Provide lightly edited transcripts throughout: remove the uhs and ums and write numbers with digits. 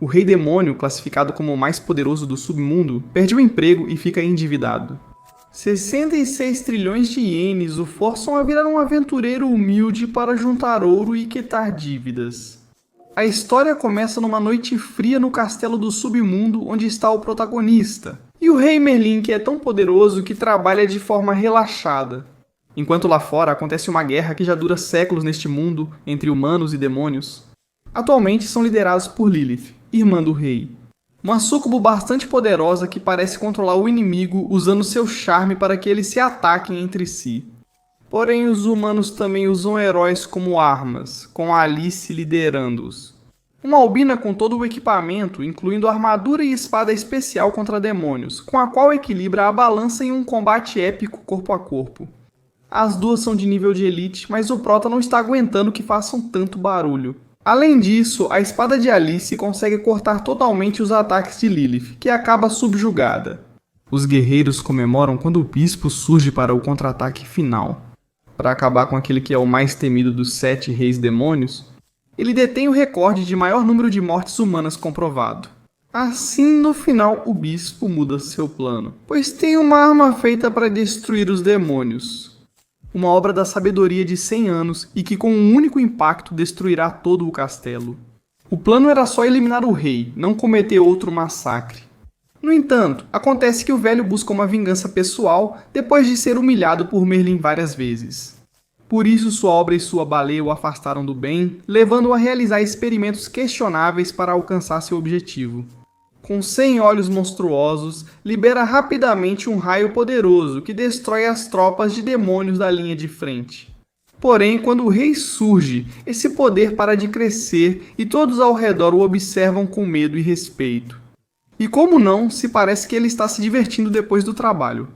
O rei demônio, classificado como o mais poderoso do submundo, perde o emprego e fica endividado. 66 trilhões de ienes o forçam a virar um aventureiro humilde para juntar ouro e quitar dívidas. A história começa numa noite fria no castelo do submundo onde está o protagonista, e o rei Merlin, que é tão poderoso que trabalha de forma relaxada. Enquanto lá fora acontece uma guerra que já dura séculos neste mundo entre humanos e demônios. Atualmente são liderados por Lilith, irmã do rei. Uma súcubo bastante poderosa que parece controlar o inimigo usando seu charme para que eles se ataquem entre si. Porém, os humanos também usam heróis como armas, com Alice liderando-os. Uma albina com todo o equipamento, incluindo armadura e espada especial contra demônios, com a qual equilibra a balança em um combate épico corpo a corpo. As duas são de nível de elite, mas o prota não está aguentando que façam tanto barulho. Além disso, a espada de Alice consegue cortar totalmente os ataques de Lilith, que acaba subjugada. Os guerreiros comemoram quando o bispo surge para o contra-ataque final. Para acabar com aquele que é o mais temido dos 7 reis demônios, ele detém o recorde de maior número de mortes humanas comprovado. Assim, no final, o bispo muda seu plano, pois tem uma arma feita para destruir os demônios. Uma obra da sabedoria de 100 anos e que com um único impacto destruirá todo o castelo. O plano era só eliminar o rei, não cometer outro massacre. No entanto, acontece que o velho busca uma vingança pessoal depois de ser humilhado por Merlin várias vezes. Por isso sua obra e sua baleia o afastaram do bem, levando-o a realizar experimentos questionáveis para alcançar seu objetivo. Com 100 olhos monstruosos, libera rapidamente um raio poderoso que destrói as tropas de demônios da linha de frente. Porém, quando o rei surge, esse poder para de crescer e todos ao redor o observam com medo e respeito. E como não, se parece que ele está se divertindo depois do trabalho.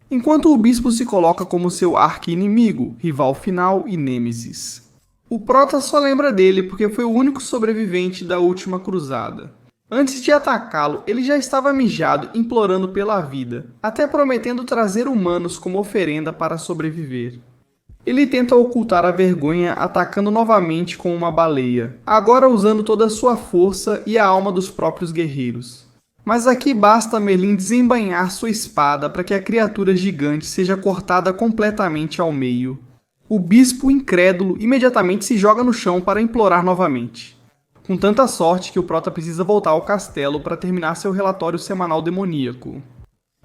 Enquanto o bispo se coloca como seu arqui-inimigo, rival final e nêmesis. O prota só lembra dele porque foi o único sobrevivente da última cruzada. Antes de atacá-lo, ele já estava mijado, implorando pela vida, até prometendo trazer humanos como oferenda para sobreviver. Ele tenta ocultar a vergonha atacando novamente com uma baleia, agora usando toda a sua força e a alma dos próprios guerreiros. Mas aqui basta Merlin desembainhar sua espada para que a criatura gigante seja cortada completamente ao meio. O bispo, incrédulo, imediatamente se joga no chão para implorar novamente. Com tanta sorte que o prota precisa voltar ao castelo para terminar seu relatório semanal demoníaco.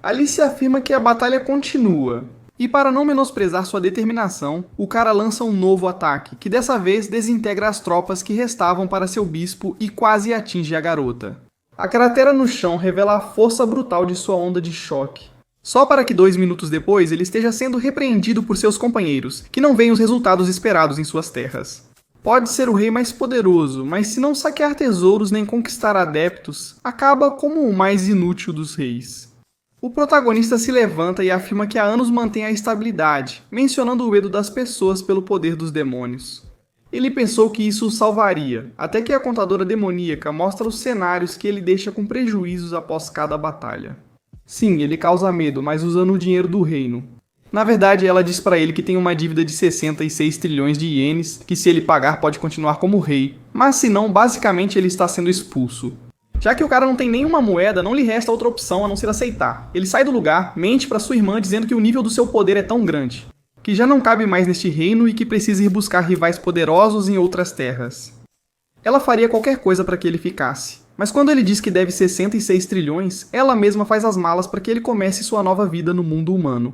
Alice afirma que a batalha continua, e para não menosprezar sua determinação, o cara lança um novo ataque, que dessa vez desintegra as tropas que restavam para seu bispo e quase atinge a garota. A cratera no chão revela a força brutal de sua onda de choque. Só para que 2 minutos depois ele esteja sendo repreendido por seus companheiros, que não veem os resultados esperados em suas terras. Pode ser o rei mais poderoso, mas se não saquear tesouros nem conquistar adeptos, acaba como o mais inútil dos reis. O protagonista se levanta e afirma que há anos mantém a estabilidade, mencionando o medo das pessoas pelo poder dos demônios. Ele pensou que isso o salvaria, até que a contadora demoníaca mostra os cenários que ele deixa com prejuízos após cada batalha. Sim, ele causa medo, mas usando o dinheiro do reino. Na verdade, ela diz para ele que tem uma dívida de 66 trilhões de ienes, que se ele pagar pode continuar como rei, mas se não, basicamente ele está sendo expulso. Já que o cara não tem nenhuma moeda, não lhe resta outra opção a não ser aceitar. Ele sai do lugar, mente para sua irmã dizendo que o nível do seu poder é tão grande, que já não cabe mais neste reino e que precisa ir buscar rivais poderosos em outras terras. Ela faria qualquer coisa para que ele ficasse, mas quando ele diz que deve 66 trilhões, ela mesma faz as malas para que ele comece sua nova vida no mundo humano.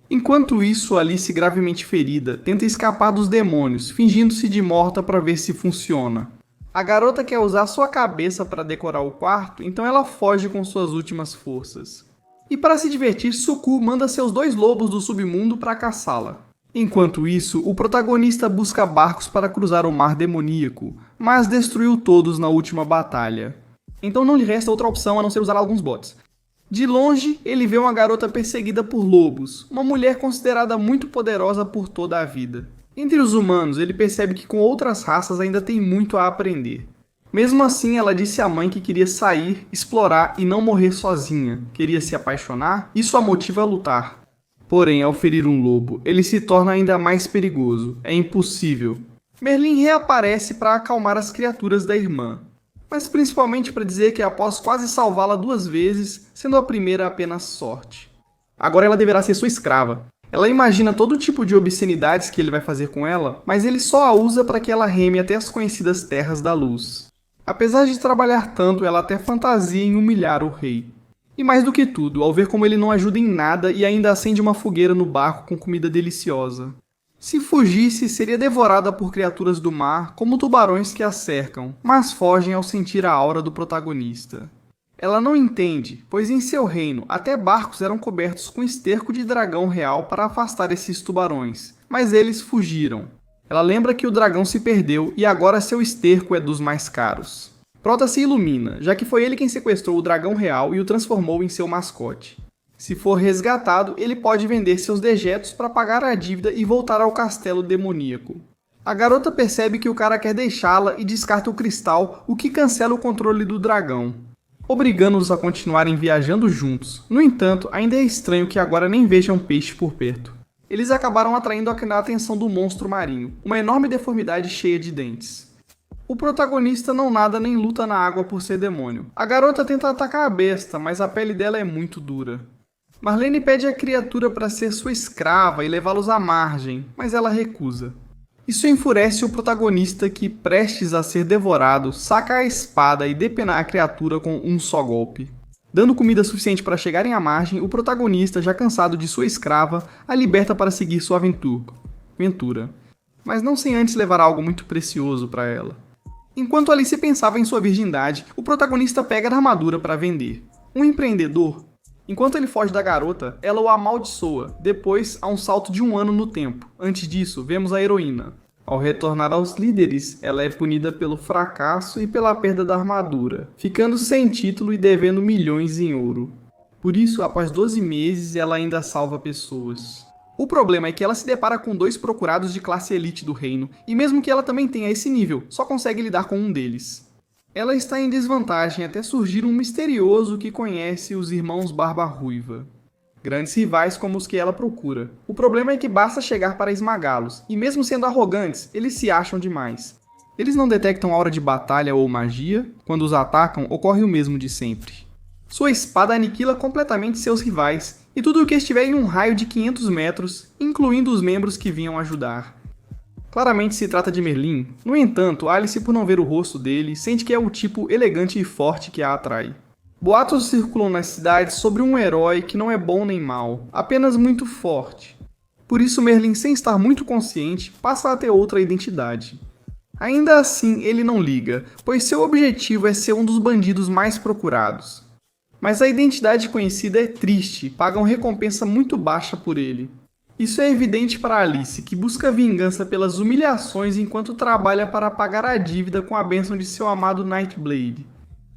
Enquanto isso, Alice, gravemente ferida, tenta escapar dos demônios, fingindo-se de morta para ver se funciona. A garota quer usar sua cabeça para decorar o quarto, então ela foge com suas últimas forças. E para se divertir, Suku manda seus 2 lobos do submundo para caçá-la. Enquanto isso, o protagonista busca barcos para cruzar o mar demoníaco, mas destruiu todos na última batalha. Então não lhe resta outra opção a não ser usar alguns bots. De longe, ele vê uma garota perseguida por lobos, uma mulher considerada muito poderosa por toda a vida. Entre os humanos, ele percebe que com outras raças ainda tem muito a aprender. Mesmo assim, ela disse à mãe que queria sair, explorar e não morrer sozinha, queria se apaixonar, isso a motiva a lutar. Porém, ao ferir um lobo, ele se torna ainda mais perigoso, é impossível. Merlin reaparece para acalmar as criaturas da irmã. mas principalmente para dizer que após quase salvá-la 2 vezes, sendo a primeira apenas sorte. Agora ela deverá ser sua escrava. Ela imagina todo tipo de obscenidades que ele vai fazer com ela, mas ele só a usa para que ela reme até as conhecidas Terras da Luz. Apesar de trabalhar tanto, ela até fantasia em humilhar o rei. E mais do que tudo, ao ver como ele não ajuda em nada e ainda acende uma fogueira no barco com comida deliciosa. Se fugisse, seria devorada por criaturas do mar, como tubarões que a cercam, mas fogem ao sentir a aura do protagonista. Ela não entende, pois em seu reino até barcos eram cobertos com esterco de dragão real para afastar esses tubarões, mas eles fugiram. Ela lembra que o dragão se perdeu e agora seu esterco é dos mais caros. Prota se ilumina, já que foi ele quem sequestrou o dragão real e o transformou em seu mascote. Se for resgatado, ele pode vender seus dejetos para pagar a dívida e voltar ao castelo demoníaco. A garota percebe que o cara quer deixá-la e descarta o cristal, o que cancela o controle do dragão, obrigando-os a continuarem viajando juntos. No entanto, ainda é estranho que agora nem vejam peixe por perto. Eles acabaram atraindo a atenção do monstro marinho, uma enorme deformidade cheia de dentes. O protagonista não nada nem luta na água por ser demônio. A garota tenta atacar a besta, mas a pele dela é muito dura. Marlene pede a criatura para ser sua escrava e levá-los à margem, mas ela recusa. Isso enfurece o protagonista que, prestes a ser devorado, saca a espada e depena a criatura com um só golpe. Dando comida suficiente para chegarem à margem, o protagonista, já cansado de sua escrava, a liberta para seguir sua aventura. Mas não sem antes levar algo muito precioso para ela. Enquanto Alice pensava em sua virgindade, o protagonista pega a armadura para vender. Um empreendedor. Enquanto ele foge da garota, ela o amaldiçoa. Depois, há um salto de 1 ano no tempo. Antes disso, vemos a heroína. Ao retornar aos líderes, ela é punida pelo fracasso e pela perda da armadura, ficando sem título e devendo milhões em ouro. Por isso, após 12 meses, ela ainda salva pessoas. O problema é que ela se depara com 2 procurados de classe elite do reino, e mesmo que ela também tenha esse nível, só consegue lidar com um deles. Ela está em desvantagem até surgir um misterioso que conhece os irmãos Barba Ruiva. Grandes rivais como os que ela procura. O problema é que basta chegar para esmagá-los, e mesmo sendo arrogantes, eles se acham demais. Eles não detectam aura de batalha ou magia, quando os atacam ocorre o mesmo de sempre. Sua espada aniquila completamente seus rivais, e tudo o que estiver em um raio de 500 metros, incluindo os membros que vinham ajudar. Claramente se trata de Merlin, no entanto, Alice, por não ver o rosto dele, sente que é o tipo elegante e forte que a atrai. Boatos circulam na cidade sobre um herói que não é bom nem mal, apenas muito forte. Por isso Merlin, sem estar muito consciente, passa a ter outra identidade. Ainda assim, ele não liga, pois seu objetivo é ser um dos bandidos mais procurados. Mas a identidade conhecida é triste, pagam recompensa muito baixa por ele. Isso é evidente para Alice, que busca vingança pelas humilhações enquanto trabalha para pagar a dívida com a bênção de seu amado Nightblade.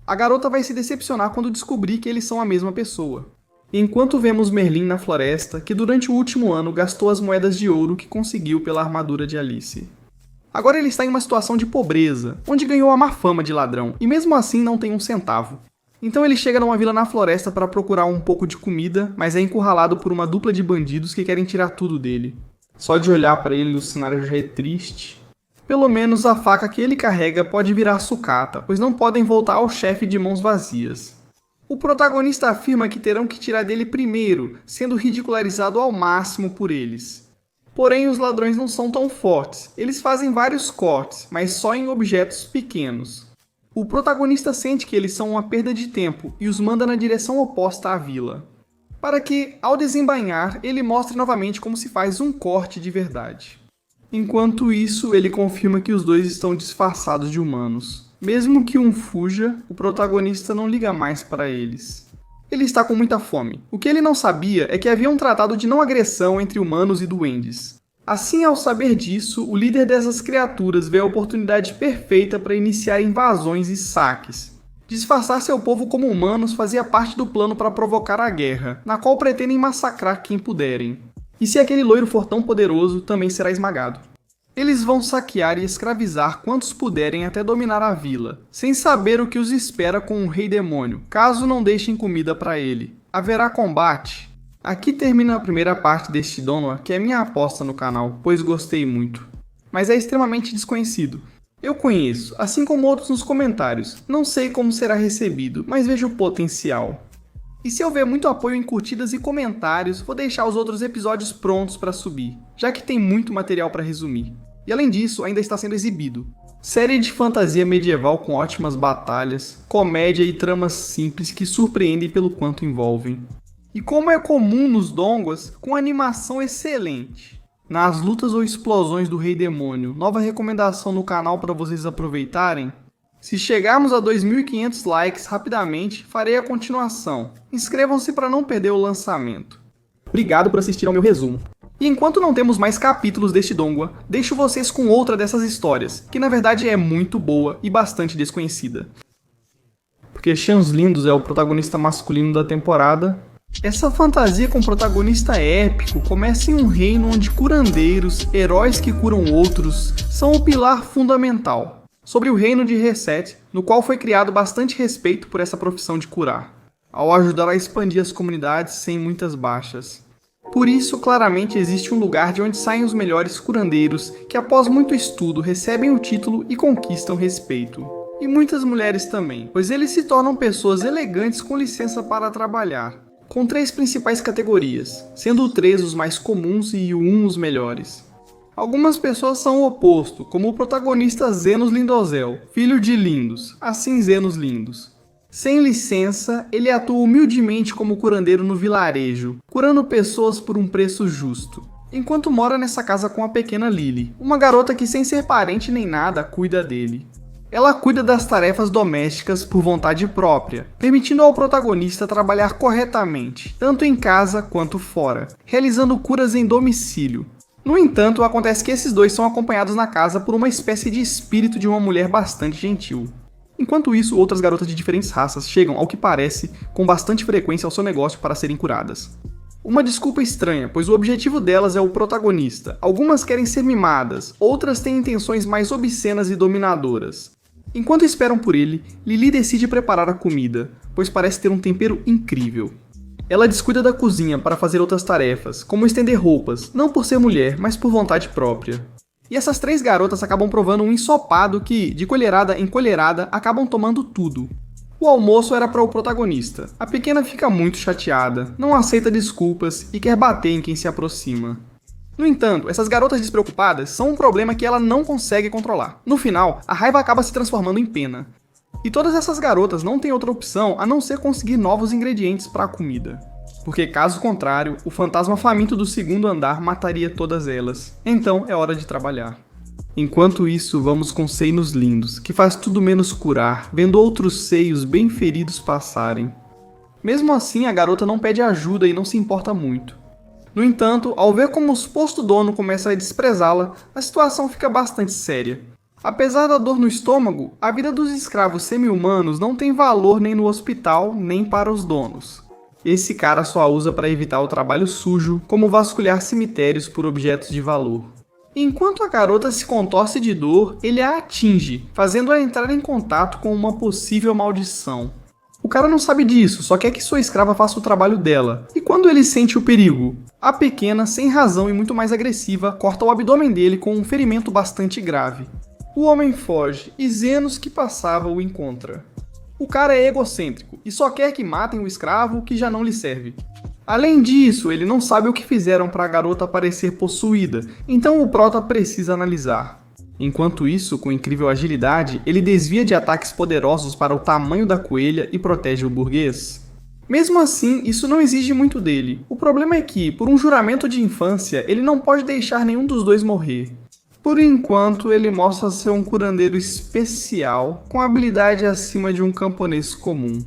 A garota vai se decepcionar quando descobrir que eles são a mesma pessoa. Enquanto vemos Merlin na floresta, que durante o último ano gastou as moedas de ouro que conseguiu pela armadura de Alice. Agora ele está em uma situação de pobreza, onde ganhou a má fama de ladrão, e mesmo assim não tem um centavo. Então ele chega numa vila na floresta para procurar um pouco de comida, mas é encurralado por uma dupla de bandidos que querem tirar tudo dele. Só de olhar para ele o cenário já é triste. Pelo menos a faca que ele carrega pode virar sucata, pois não podem voltar ao chefe de mãos vazias. O protagonista afirma que terão que tirar dele primeiro, sendo ridicularizado ao máximo por eles. Porém, os ladrões não são tão fortes, eles fazem vários cortes, mas só em objetos pequenos. O protagonista sente que eles são uma perda de tempo e os manda na direção oposta à vila, para que, ao desembainhar, ele mostre novamente como se faz um corte de verdade. Enquanto isso, ele confirma que os dois estão disfarçados de humanos. Mesmo que um fuja, o protagonista não liga mais para eles. Ele está com muita fome. O que ele não sabia é que havia um tratado de não agressão entre humanos e duendes. Assim, ao saber disso, o líder dessas criaturas vê a oportunidade perfeita para iniciar invasões e saques. Disfarçar seu povo como humanos fazia parte do plano para provocar a guerra, na qual pretendem massacrar quem puderem. E se aquele loiro for tão poderoso, também será esmagado. Eles vão saquear e escravizar quantos puderem até dominar a vila, sem saber o que os espera com um rei demônio, caso não deixem comida para ele. Haverá combate? Aqui termina a primeira parte deste Donua, que é minha aposta no canal, pois gostei muito. Mas é extremamente desconhecido. Eu conheço, assim como outros nos comentários. Não sei como será recebido, mas vejo o potencial. E se houver muito apoio em curtidas e comentários, vou deixar os outros episódios prontos para subir, já que tem muito material para resumir. E além disso, ainda está sendo exibido. Série de fantasia medieval com ótimas batalhas, comédia e tramas simples que surpreendem pelo quanto envolvem. E como é comum nos dongas, com animação excelente. Nas lutas ou explosões do Rei Demônio, nova recomendação no canal para vocês aproveitarem. Se chegarmos a 2.500 likes rapidamente, farei a continuação. Inscrevam-se para não perder o lançamento. Obrigado por assistir ao meu resumo. E enquanto não temos mais capítulos deste donga, deixo vocês com outra dessas histórias, que na verdade é muito boa e bastante desconhecida. Porque Seans Lindos é o protagonista masculino da temporada. Essa fantasia com protagonista épico começa em um reino onde curandeiros, heróis que curam outros, são o pilar fundamental. Sobre o reino de Reset, no qual foi criado bastante respeito por essa profissão de curar, ao ajudar a expandir as comunidades sem muitas baixas. Por isso, claramente existe um lugar de onde saem os melhores curandeiros que após muito estudo recebem o título e conquistam respeito. E muitas mulheres também, pois eles se tornam pessoas elegantes com licença para trabalhar. Com 3 principais categorias, sendo o 3 os mais comuns e o 1 os melhores. Algumas pessoas são o oposto, como o protagonista Zenos Lindozel, filho de Lindos, assim Zenos Lindos. Sem licença, ele atua humildemente como curandeiro no vilarejo, curando pessoas por um preço justo. Enquanto mora nessa casa com a pequena Lily, uma garota que sem ser parente nem nada cuida dele. Ela cuida das tarefas domésticas por vontade própria, permitindo ao protagonista trabalhar corretamente, tanto em casa quanto fora, realizando curas em domicílio. No entanto, acontece que esses dois são acompanhados na casa por uma espécie de espírito de uma mulher bastante gentil. Enquanto isso, outras garotas de diferentes raças chegam, ao que parece, com bastante frequência ao seu negócio para serem curadas. Uma desculpa estranha, pois o objetivo delas é o protagonista. Algumas querem ser mimadas, outras têm intenções mais obscenas e dominadoras. Enquanto esperam por ele, Lily decide preparar a comida, pois parece ter um tempero incrível. Ela descuida da cozinha para fazer outras tarefas, como estender roupas, não por ser mulher, mas por vontade própria. E essas 3 garotas acabam provando um ensopado que, de colherada em colherada, acabam tomando tudo. O almoço era para o protagonista. A pequena fica muito chateada, não aceita desculpas e quer bater em quem se aproxima. No entanto, essas garotas despreocupadas são um problema que ela não consegue controlar. No final, a raiva acaba se transformando em pena. E todas essas garotas não têm outra opção a não ser conseguir novos ingredientes para a comida. Porque caso contrário, o fantasma faminto do 2º andar mataria todas elas. Então é hora de trabalhar. Enquanto isso, vamos com Seinos Lindos, que faz tudo menos curar, vendo outros seios bem feridos passarem. Mesmo assim, a garota não pede ajuda e não se importa muito. No entanto, ao ver como o suposto dono começa a desprezá-la, a situação fica bastante séria. Apesar da dor no estômago, a vida dos escravos semi-humanos não tem valor nem no hospital, nem para os donos. Esse cara só a usa para evitar o trabalho sujo, como vasculhar cemitérios por objetos de valor. Enquanto a garota se contorce de dor, ele a atinge, fazendo-a entrar em contato com uma possível maldição. O cara não sabe disso, só quer que sua escrava faça o trabalho dela. E quando ele sente o perigo? A pequena, sem razão e muito mais agressiva, corta o abdômen dele com um ferimento bastante grave. O homem foge, e Zenos, que passava, o encontra. O cara é egocêntrico, e só quer que matem o escravo que já não lhe serve. Além disso, ele não sabe o que fizeram para a garota parecer possuída, então o prota precisa analisar. Enquanto isso, com incrível agilidade, ele desvia de ataques poderosos para o tamanho da coelha e protege o burguês. Mesmo assim, isso não exige muito dele. O problema é que, por um juramento de infância, ele não pode deixar nenhum dos dois morrer. Por enquanto, ele mostra ser um curandeiro especial, com habilidade acima de um camponês comum.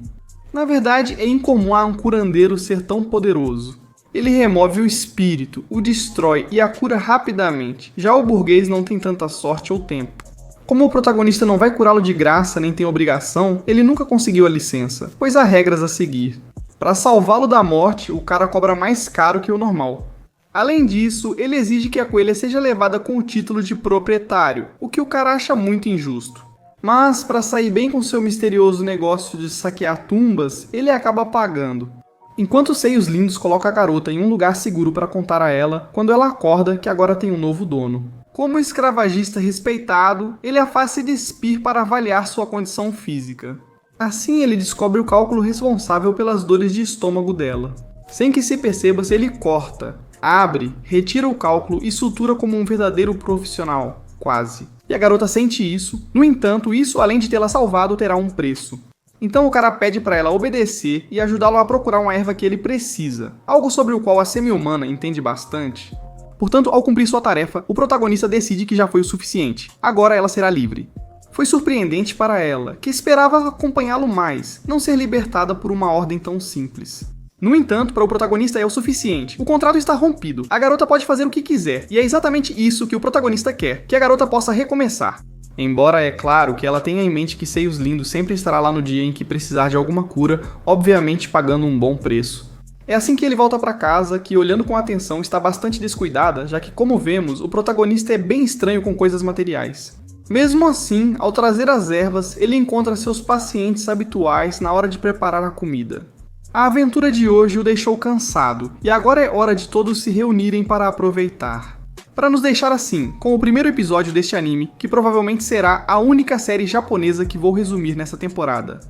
Na verdade, é incomum a um curandeiro ser tão poderoso. Ele remove o espírito, o destrói e a cura rapidamente. Já o burguês não tem tanta sorte ou tempo. Como o protagonista não vai curá-lo de graça nem tem obrigação, ele nunca conseguiu a licença, pois há regras a seguir. Para salvá-lo da morte, o cara cobra mais caro que o normal. Além disso, ele exige que a coelha seja levada com o título de proprietário, o que o cara acha muito injusto. Mas, para sair bem com seu misterioso negócio de saquear tumbas, ele acaba pagando. Enquanto Seios Lindos coloca a garota em um lugar seguro para contar a ela, quando ela acorda que agora tem um novo dono. Como escravagista respeitado, ele a faz se despir para avaliar sua condição física. Assim, ele descobre o cálculo responsável pelas dores de estômago dela. Sem que se perceba, ele corta, abre, retira o cálculo e sutura como um verdadeiro profissional, quase. E a garota sente isso. No entanto, isso, além de tê-la salvado, terá um preço. Então o cara pede para ela obedecer e ajudá-lo a procurar uma erva que ele precisa, algo sobre o qual a semi-humana entende bastante. Portanto, ao cumprir sua tarefa, o protagonista decide que já foi o suficiente. Agora ela será livre. Foi surpreendente para ela, que esperava acompanhá-lo mais, não ser libertada por uma ordem tão simples. No entanto, para o protagonista é o suficiente. O contrato está rompido, a garota pode fazer o que quiser, e é exatamente isso que o protagonista quer, que a garota possa recomeçar. Embora é claro que ela tenha em mente que Seios Lindos sempre estará lá no dia em que precisar de alguma cura, obviamente pagando um bom preço. É assim que ele volta para casa, que olhando com atenção está bastante descuidada, já que, como vemos, o protagonista é bem estranho com coisas materiais. Mesmo assim, ao trazer as ervas, ele encontra seus pacientes habituais na hora de preparar a comida. A aventura de hoje o deixou cansado, e agora é hora de todos se reunirem para aproveitar. Para nos deixar assim, com o primeiro episódio deste anime, que provavelmente será a única série japonesa que vou resumir nessa temporada.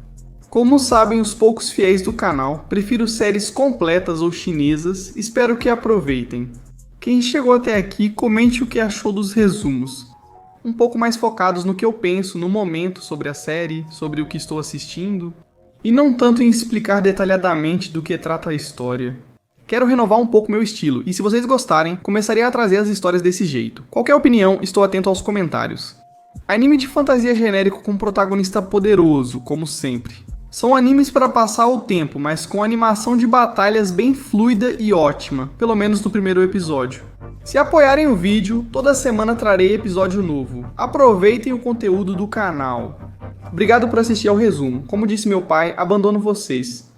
Como sabem os poucos fiéis do canal, prefiro séries completas ou chinesas, espero que aproveitem. Quem chegou até aqui, comente o que achou dos resumos. Um pouco mais focados no que eu penso no momento sobre a série, sobre o que estou assistindo, e não tanto em explicar detalhadamente do que trata a história. Quero renovar um pouco meu estilo, e se vocês gostarem, começarei a trazer as histórias desse jeito. Qualquer opinião, estou atento aos comentários. Anime de fantasia genérico com protagonista poderoso, como sempre. São animes para passar o tempo, mas com animação de batalhas bem fluida e ótima, pelo menos no primeiro episódio. Se apoiarem o vídeo, toda semana trarei episódio novo. Aproveitem o conteúdo do canal. Obrigado por assistir ao resumo. Como disse meu pai, abandono vocês.